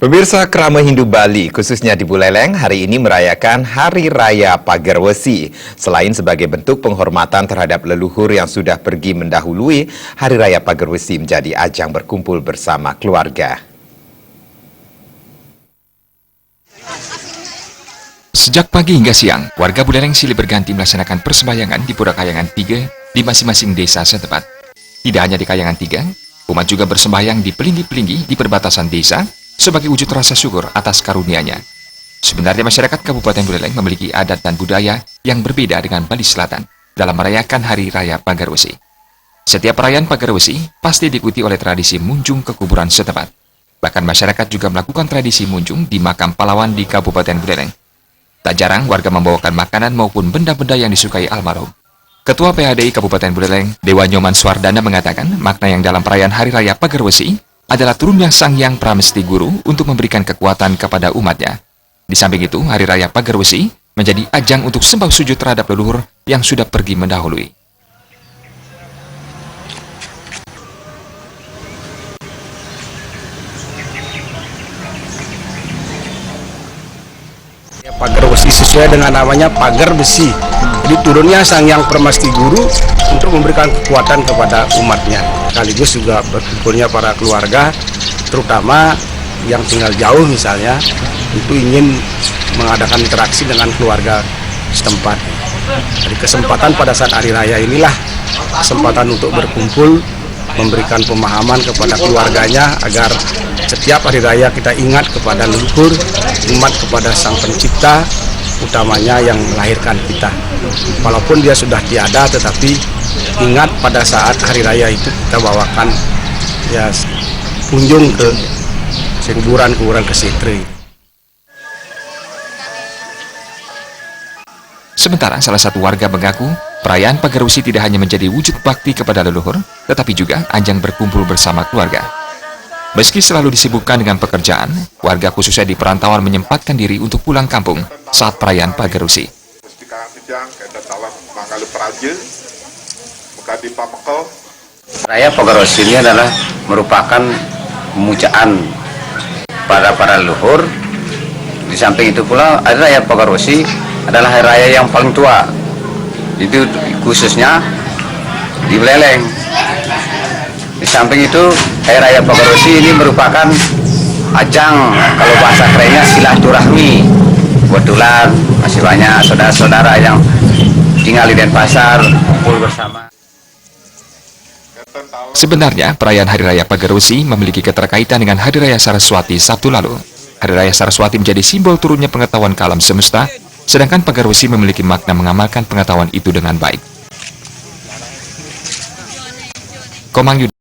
Pemirsa, Krama Hindu Bali, khususnya di Buleleng, hari ini merayakan Hari Raya Pagar Wesi. Selain sebagai bentuk penghormatan terhadap leluhur yang sudah pergi mendahului, Hari Raya Pagar Wesi menjadi ajang berkumpul bersama keluarga. Sejak pagi hingga siang, warga Buleleng silih berganti melaksanakan persembahyangan di Pura Kayangan 3 di masing-masing desa setempat. Tidak hanya di Kayangan 3, umat juga bersembahyang di pelinggi-pelinggi di perbatasan desa sebagai wujud rasa syukur atas karunia-Nya. Sebenarnya masyarakat Kabupaten Buleleng memiliki adat dan budaya yang berbeda dengan Bali Selatan dalam merayakan Hari Raya Pagar Wesi. Setiap perayaan Pagar Wesi pasti diikuti oleh tradisi munjung ke kuburan setempat. Bahkan masyarakat juga melakukan tradisi munjung di makam pahlawan di Kabupaten Buleleng. Tak jarang warga membawakan makanan maupun benda-benda yang disukai almarhum. Ketua PHDI Kabupaten Buleleng, Dewa Nyoman Swardana mengatakan makna yang dalam perayaan Hari Raya Pagar Wesi adalah turunnya Sang Hyang Pramesti Guru untuk memberikan kekuatan kepada umatnya. Di samping itu, Hari Raya Pagar Wesi menjadi ajang untuk sembah sujud terhadap leluhur yang sudah pergi mendahului. Pagar Wesi sesuai dengan namanya pagar besi. Jadi turunnya Sang Hyang Pramesti Guru untuk memberikan kekuatan kepada umatnya. Sekaligus juga berkumpulnya para keluarga, terutama yang tinggal jauh misalnya, itu ingin mengadakan interaksi dengan keluarga setempat. Jadi kesempatan pada saat hari raya inilah kesempatan untuk berkumpul, memberikan pemahaman kepada keluarganya agar setiap hari raya kita ingat kepada leluhur, ingat kepada Sang Pencipta, utamanya yang melahirkan kita. Walaupun dia sudah tiada, tetapi ingat pada saat hari raya itu kita bawakan ya kunjung ke kuburan-kuburan kesetri. Sementara salah satu warga mengaku perayaan Pagar Wesi tidak hanya menjadi wujud bakti kepada leluhur, tetapi juga ajang berkumpul bersama keluarga. Meski selalu disibukkan dengan pekerjaan, warga khususnya di perantauan menyempatkan diri untuk pulang kampung saat perayaan Pagar Wesi. Raya Pagar Wesi ini adalah merupakan pemujaan pada para leluhur. Di samping itu pula, Hari Raya Pagar Wesi adalah hari raya yang paling tua. Itu khususnya di Buleleng. Di samping itu, Hari Raya Pagar Wesi ini merupakan ajang, kalau bahasa kerennya silaturahmi. Kebetulan masih banyak saudara-saudara yang tinggal di Denpasar, kumpul bersama. Sebenarnya, perayaan Hari Raya Pagar Wesi memiliki keterkaitan dengan Hari Raya Saraswati Sabtu lalu. Hari Raya Saraswati menjadi simbol turunnya pengetahuan ke alam semesta, sedangkan Pagar Wesi memiliki makna mengamalkan pengetahuan itu dengan baik. Komang Yudho